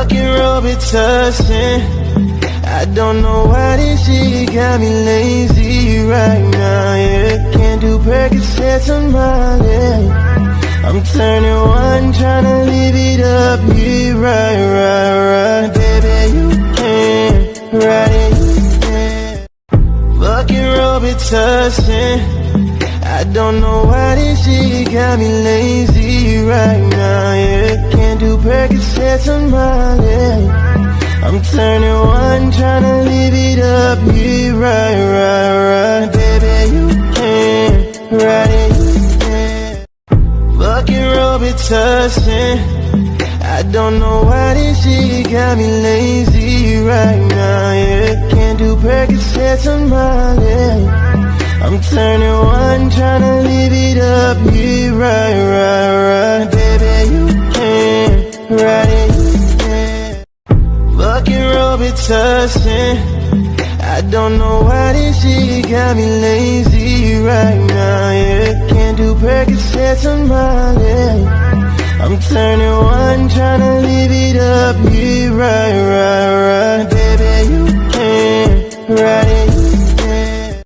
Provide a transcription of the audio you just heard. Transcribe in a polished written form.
Fucking Robitussin. I don't know why this shit got me lazy right now, yeah. Can't do Percocets on my leg. I'm turning one, tryna live it up, yeah, right. Baby, you can, right, you can. Fucking Robitussin. I don't know why this shit got me lazy right now, yeah. Can't do Percocets on my leg. I'm turning one, tryna live it up, yeah, right. Baby, you can, right, you can. Fucking Robitussin. I don't know why this shit got me lazy right now, yeah. Can't do Percocets on my leg. I'm turning one, tryna live it up, yeah, right. Baby, you can, right, you can. Fucking Robitussin. I don't know why this shit got me lazy right now, yeah. Can't do Percocets on my leg. I'm turning one, tryna live it up, yeah, right. Baby, you can, right, you can. Fucking Robitussin. I don't know why this shit got me lazy right now, yeah. Can't do Percocets on my leg. I'm turning one, tryna live it up, yeah, right. Baby, you can, right, you can. Fucking Robitussin. I don't know why this shit got me lazy right now, yeah. Can't do Percocets on my leg. I'm turning one, tryna live it up, yeah, right.